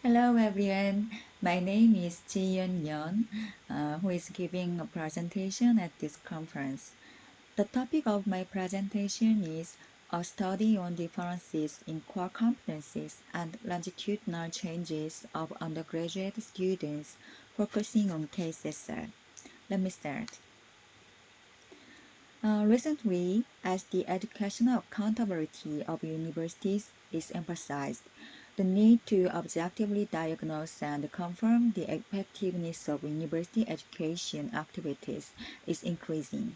Hello everyone, my name is Jiyeon Yeon, who is giving a presentation at this conference. The topic of my presentation is a study on differences in core competencies and longitudinal changes of undergraduate students, focusing on K-CESA. Let me start. Recently, as the educational accountability of universities is emphasized, the need to objectively diagnose and confirm the effectiveness of university education activities is increasing.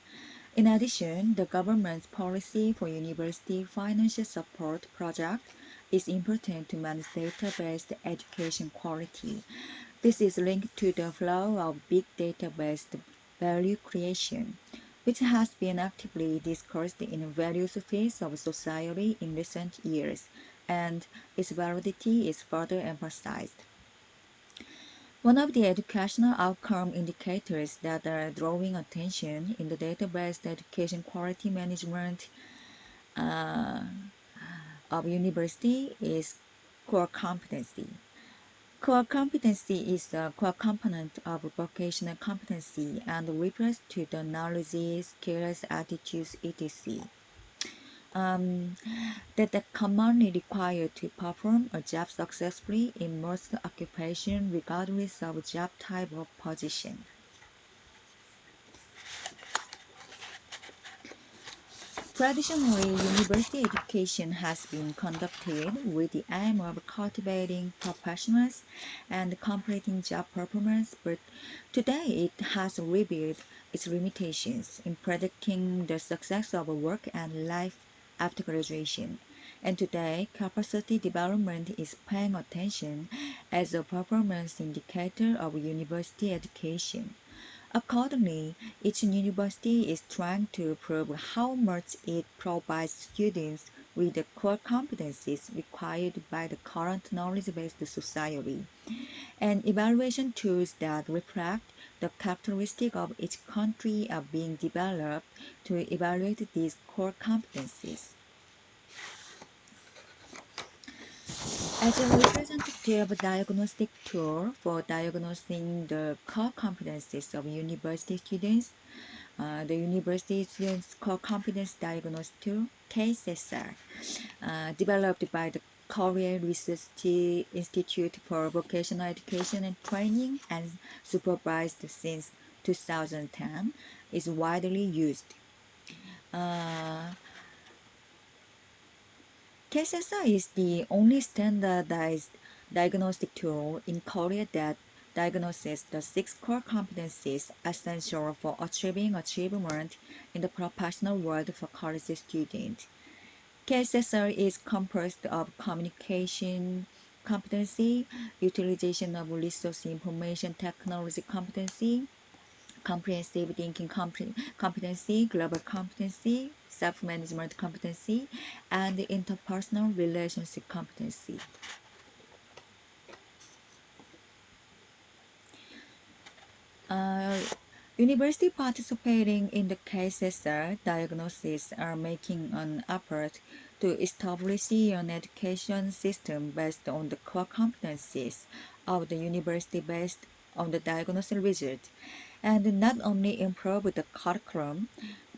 In addition, the government's policy for university financial support project is important to manage data-based education quality. This is linked to the flow of big data-based value creation, which has been actively discussed in various fields of society in recent years, and its validity is further emphasized. One of the educational outcome indicators that are drawing attention in the data-based education quality management of university is core competency. Core competency is a core component of vocational competency and refers to the knowledge, skills, attitudes, etc. That are commonly required to perform a job successfully in most occupations regardless of job type or position. Traditionally, university education has been conducted with the aim of cultivating professionals and completing job performance, but today it has revealed its limitations in predicting the success of work and life after graduation. And today, capacity development is paying attention as a performance indicator of university education. Accordingly, each university is trying to prove how much it provides students with the core competencies required by the current knowledge-based society, and evaluation tools that reflect the characteristics of each country are being developed to evaluate these core competencies. As a representative diagnostic tool for diagnosing the core competencies of university students, the University Students Core Competence Diagnostic Tool, K-CESA, developed by the Korea Research Institute for Vocational Education and Training and supervised since 2010, is widely used. K-CESA is the only standardized diagnostic tool in Korea that diagnoses the 6 core competencies essential for achieving achievement in the professional world for college students. K-CESA is composed of communication competency, utilization of resource information technology competency, comprehensive thinking competency, global competency, self-management competency, and interpersonal relationship competency. University participating in the K-CESA diagnosis are making an effort to establish an education system based on the core competencies of the university based on the diagnosis result, and not only improve the curriculum,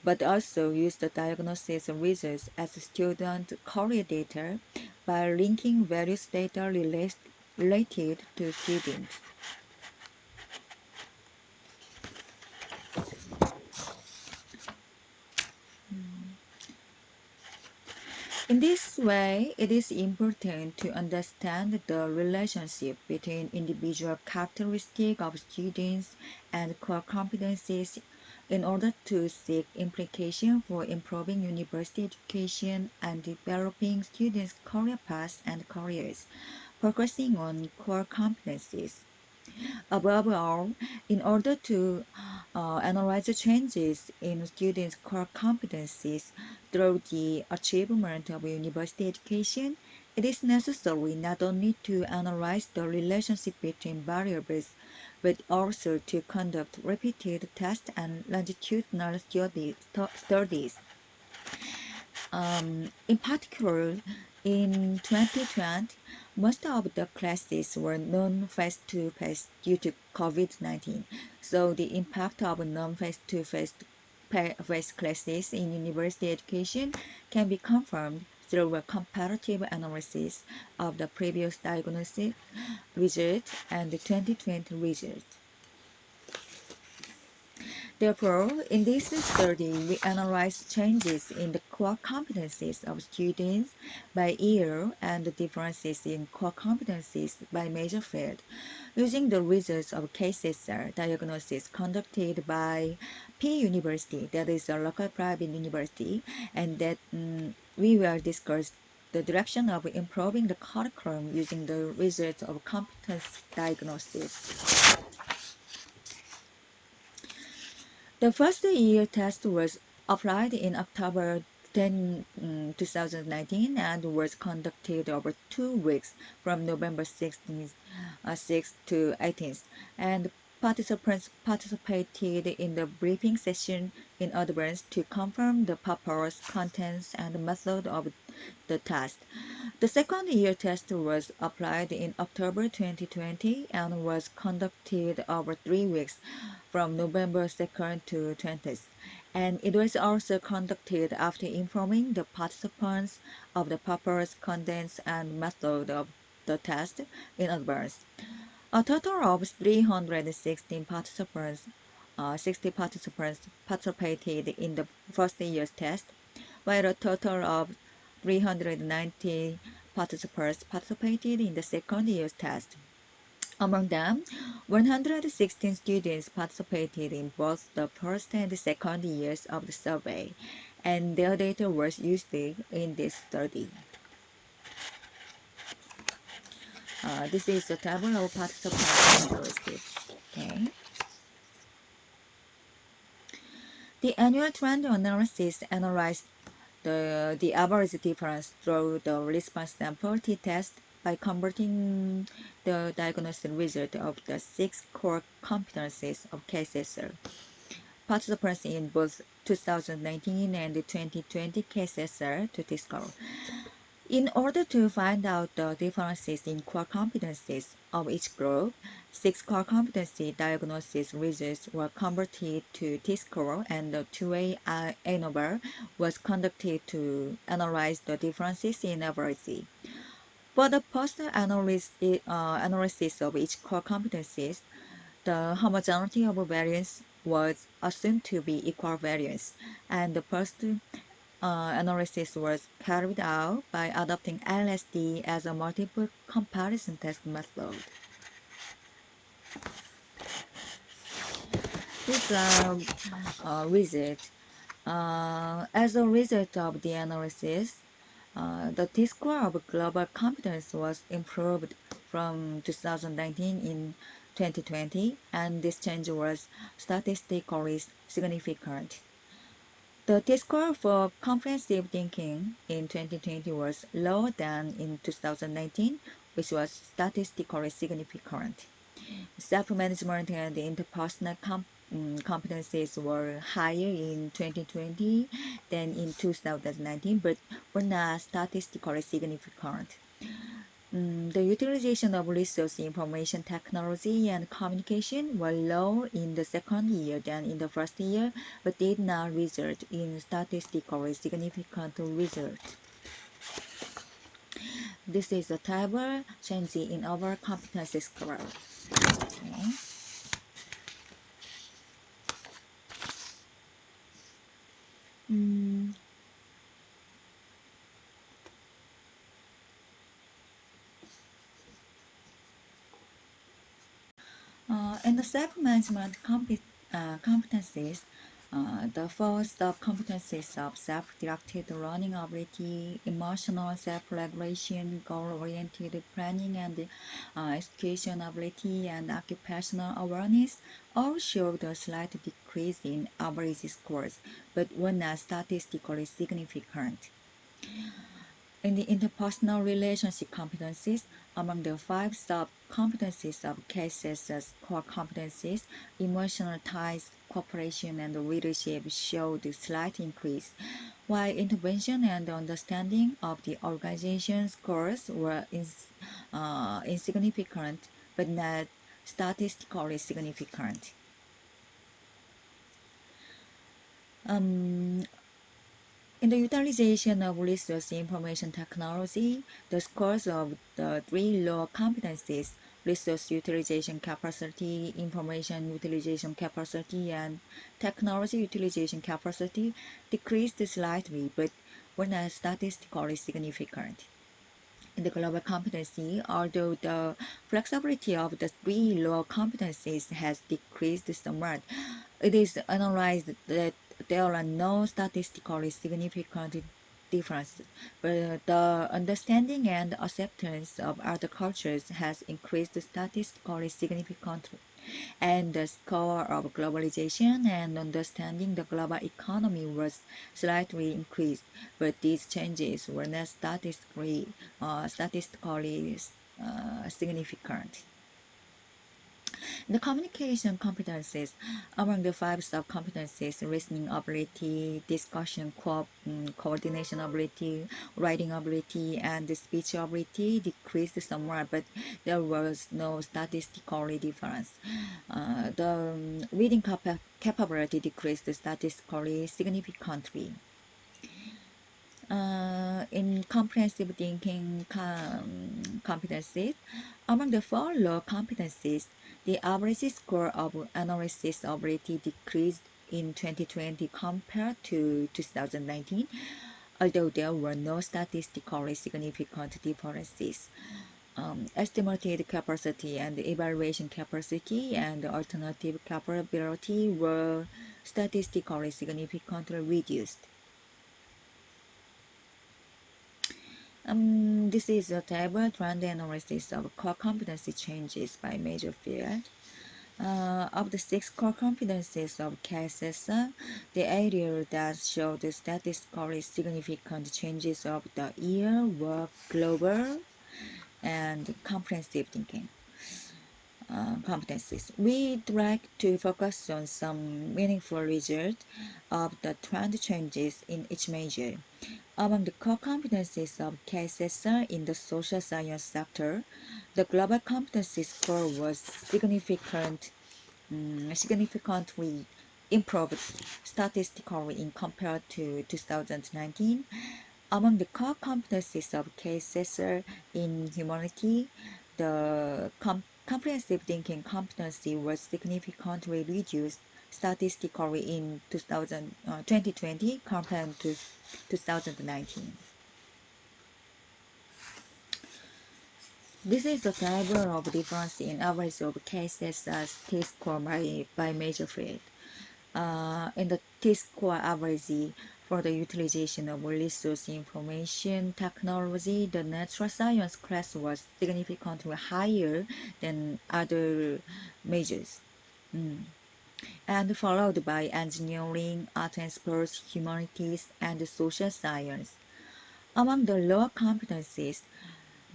but also use the diagnosis results as student career data by linking various data related to students. In this way, it is important to understand the relationship between individual characteristics of students and core competencies in order to seek implication for improving university education and developing students' career paths and careers, focusing on core competencies. Above all, in order to analyze the changes in students' core competencies through the achievement of university education, it is necessary not only to analyze the relationship between variables, but also to conduct repeated tests and longitudinal studies. In particular, In 2020, most of the classes were non-face-to-face due to COVID-19, so the impact of non-face-to-face classes in university education can be confirmed through a comparative analysis of the previous diagnostic results and the 2020 results. Therefore, in this study, we analyze changes in the core competencies of students by year and the differences in core competencies by major field, using the results of K-CESA diagnosis conducted by P University, that is a local private university, and that we will discuss the direction of improving the curriculum using the results of competence diagnosis. The first year test was applied in October 10, 2019 and was conducted over 2 weeks from November 16th, 6th to 18th, and participants participated in the briefing session in advance to confirm the purpose, contents, and method of the test. The second year test was applied in October 2020 and was conducted over 3 weeks from November 2nd to 20th, and it was also conducted after informing the participants of the purpose, contents, and method of the test in advance. A total of 316 participants, 60 participants participated in the first year's test, while a total of 390 participants participated in the second year's test. Among them, 116 students participated in both the first and second years of the survey, and their data was used in this study. This is the table of participant characteristics. Okay. The annual trend analysis analyzed the average difference through the response sample t-test by converting the diagnostic result of the 6 core competencies of K-CESA. Participants in both 2019 and 2020 K-CESA to T-score. In order to find out the differences in core competencies of each group, 6 core competency diagnosis results were converted to T-score, and the 2A ANOVA was conducted to analyze the differences in average. For the post-analysis of each core competencies, the homogeneity of variance was assumed to be equal variance, and the post analysis was carried out by adopting LSD as a multiple comparison test method. This result. As a result of the analysis, the T-score of global competence was improved from 2019 in 2020, and this change was statistically significant. The T-score for comprehensive thinking in 2020 was lower than in 2019, which was statistically significant. Self-management and interpersonal competencies were higher in 2020 than in 2019, but were not statistically significant. The utilization of resource information technology and communication were low in the second year than in the first year, but did not result in statistically significant results. This is a table changing in our competency score. Okay. In the self-management competencies, the 4 sub-competencies of self-directed learning ability, emotional self-regulation, goal-oriented planning and execution ability, and occupational awareness all showed a slight decrease in average scores, but were not statistically significant. In the interpersonal relationship competencies, among the 5 sub-competencies of K-CESA's core competencies, emotional ties, cooperation, and leadership showed a slight increase, while intervention and understanding of the organization scores were insignificant but not statistically significant. Um, in the utilization of research information technology, the scores of the three low competencies, research utilization capacity, information utilization capacity, and technology utilization capacity, decreased slightly but were not statistically significant. In the global competency, although the flexibility of the three low competencies has decreased somewhat, it is analyzed that there are no statistically significant differences, but the understanding and acceptance of other cultures has increased statistically significantly, and the score of globalization and understanding the global economy was slightly increased, but these changes were not statistically significant. The communication competencies, among the five sub-competencies, listening ability, discussion coordination ability, writing ability, and speech ability decreased somewhat, but there was no statistical difference. The reading capability decreased statistically significantly. In comprehensive thinking competencies, among the four low competencies, the average score of analysis ability decreased in 2020 compared to 2019, although there were no statistically significant differences. Estimated capacity and evaluation capacity and alternative capability were statistically significantly reduced. This is a table trend analysis of core competency changes by major field. Of the six core competencies of K-CESA, the area that showed the statistically significant changes of the year were global and comprehensive thinking competencies. We'd like to focus on some meaningful results of the trend changes in each major. Among the core competencies of K-CESA in the social science sector, the global competency score was significantly improved statistically in compared to 2019. Among the core competencies of K-CESA in humanity, the comprehensive thinking competency was significantly reduced statistically in 2020 compared to 2019. This is the table of difference in average of cases as T-score by major field. In the T-score average for the utilization of resource information technology, the natural science class was significantly higher than other majors. And followed by engineering, art and sports, humanities, and social science. Among the lower competencies,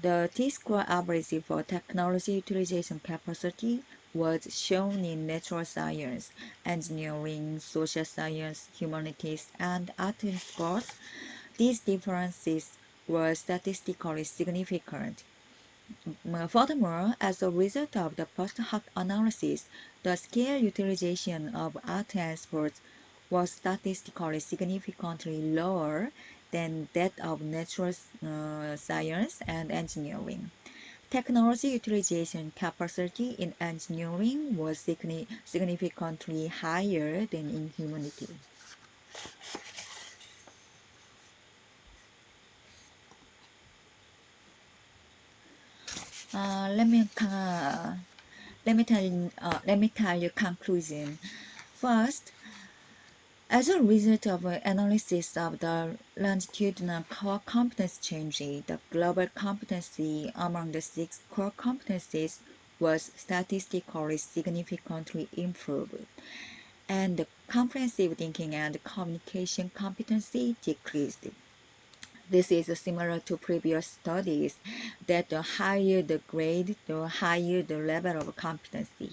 the T-score average for technology utilization capacity was shown in natural science, engineering, social science, humanities, and art and sports. These differences were statistically significant. Furthermore, as a result of the post-hoc analysis, the scale utilization of art and sports was statistically significantly lower than that of natural science and engineering. Technology utilization capacity in engineering was significantly higher than in humanity. Let me tell you conclusion. First, as a result of analysis of the longitudinal core competence changes, the global competency among the six core competencies was statistically significantly improved, and the comprehensive thinking and communication competency decreased. This is similar to previous studies that the higher the grade, the higher the level of competency.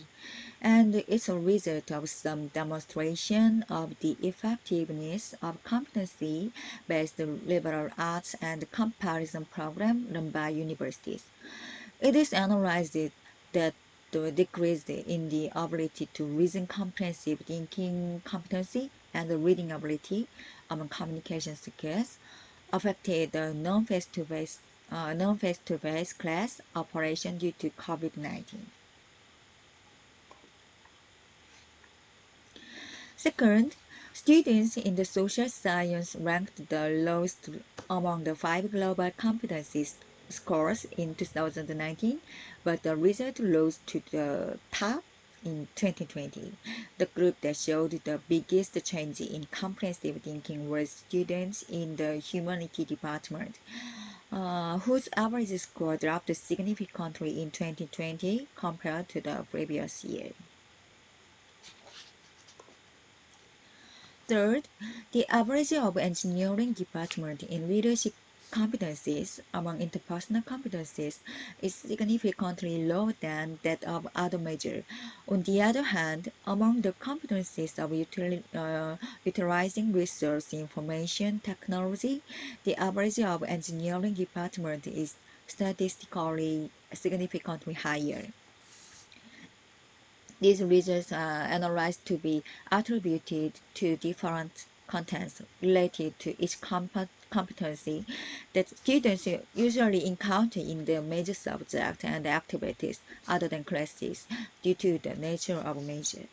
and it's a result of some demonstration of the effectiveness of competency-based liberal arts and comparison program run by universities. It is analyzed that the decrease in the ability to reason comprehensive thinking competency and the reading ability among communication skills affected the non-face-to-face class operation due to COVID-19. Second, students in the social science ranked the lowest among the 5 global competencies scores in 2019, but the result rose to the top in 2020. The group that showed the biggest change in comprehensive thinking was students in the humanity department, whose average score dropped significantly in 2020 compared to the previous year. Third, the average of engineering department in leadership competencies among interpersonal competencies is significantly lower than that of other majors. On the other hand, among the competencies of utilizing resource information technology, the average of engineering department is statistically significantly higher. These results are analyzed to be attributed to different contents related to each competency that students usually encounter in their major subject and activities other than classes due to the nature of major.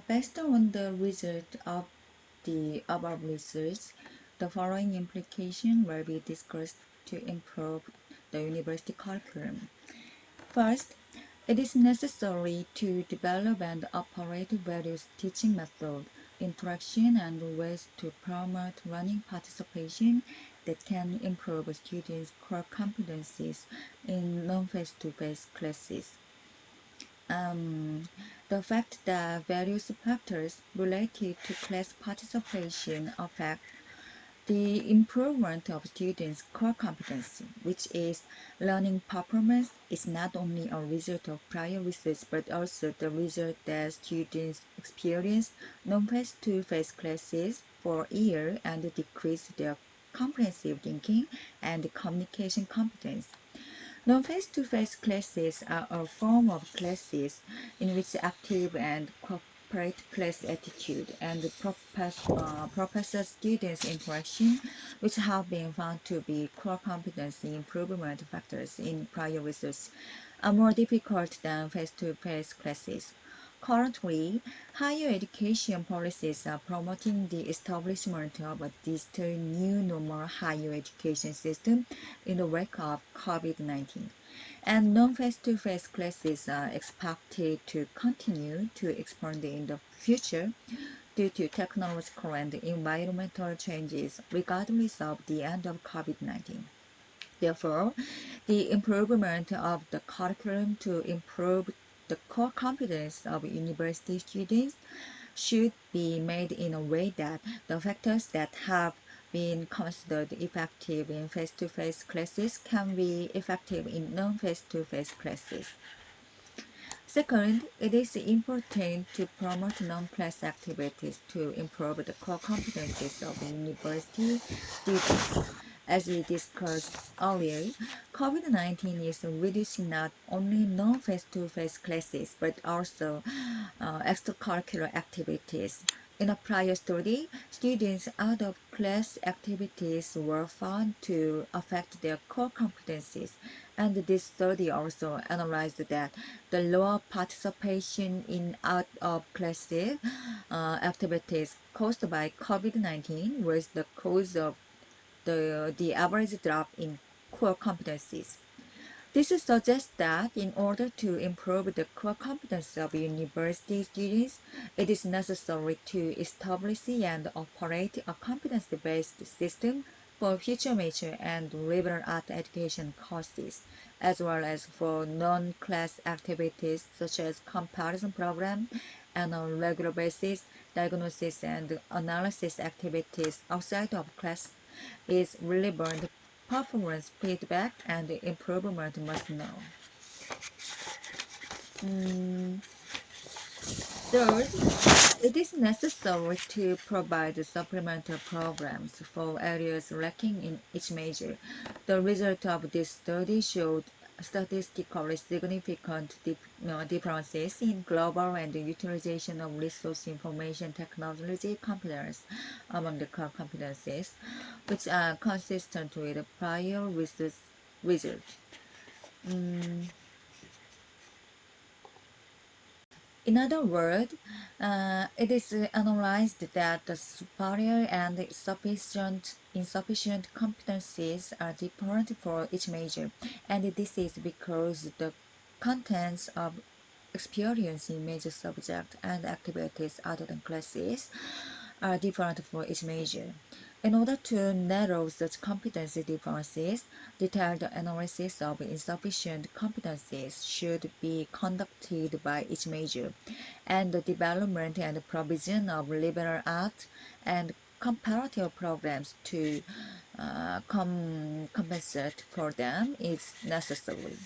Based on the result of the above research, the following implication will be discussed to improve the university curriculum. First, it is necessary to develop and operate various teaching methods, interaction, and ways to promote learning participation that can improve students' core competencies in non-face-to-face classes. The fact that various factors related to class participation affect the improvement of students' core competency, which is learning performance, is not only a result of prior research but also the result that students experience non-face-to-face classes for a year and decrease their comprehensive thinking and communication competence. Non-face-to-face classes are a form of classes in which active and corporate class attitude and professor-students interaction, which have been found to be core competency improvement factors in prior research, are more difficult than face-to-face classes. Currently, higher education policies are promoting the establishment of a digital new normal higher education system in the wake of COVID-19, and non-face-to-face classes are expected to continue to expand in the future due to technological and environmental changes regardless of the end of COVID-19. Therefore, the improvement of the curriculum to improve the core competence of university students should be made in a way that the factors that have been considered effective in face-to-face classes can be effective in non-face-to-face classes. Second, it is important to promote non-class activities to improve the core competencies of university students. As we discussed earlier, COVID-19 is reducing not only non-face-to-face classes but also extracurricular activities. In a prior study, students' out-of-class activities were found to affect their core competencies, and this study also analyzed that the lower participation in out-of-class activities caused by COVID-19 was the cause of the average drop in core competencies. This suggests that in order to improve the core competence of university students, it is necessary to establish and operate a competency-based system for future major and liberal arts education courses, as well as for non-class activities such as comparison program and on a regular basis, diagnosis and analysis activities outside of class is relevant performance feedback and improvement must know. Third, it is necessary to provide supplemental programs for areas lacking in each major. The result of this study showed statistically significant differences in global and utilization of resource information technology competence among the core competencies, which are consistent with prior research results. In other words, it is analyzed that the superior and insufficient competencies are different for each major, and this is because the contents of experience in major subjects and activities other than classes are different for each major. In order to narrow such competency differences, detailed analysis of insufficient competencies should be conducted by each major, and the development and provision of liberal arts and comparative programs to compensate for them is necessary.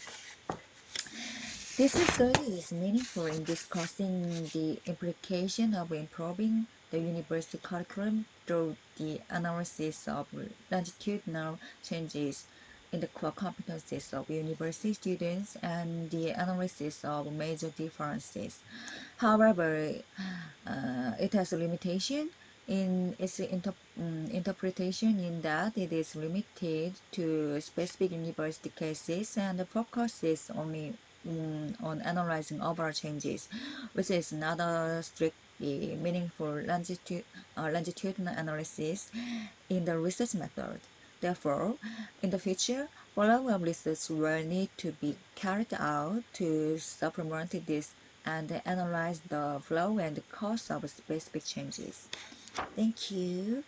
This study is meaningful in discussing the implication of improving the university curriculum through the analysis of longitudinal changes in the core competencies of university students and the analysis of major differences. However, it has a limitation in its interpretation in that it is limited to specific university cases and focuses only on analyzing overall changes, which is not a strictly meaningful longitudinal analysis in the research method. Therefore, in the future, follow-up research will need to be carried out to supplement this and analyze the flow and cause of specific changes. Thank you.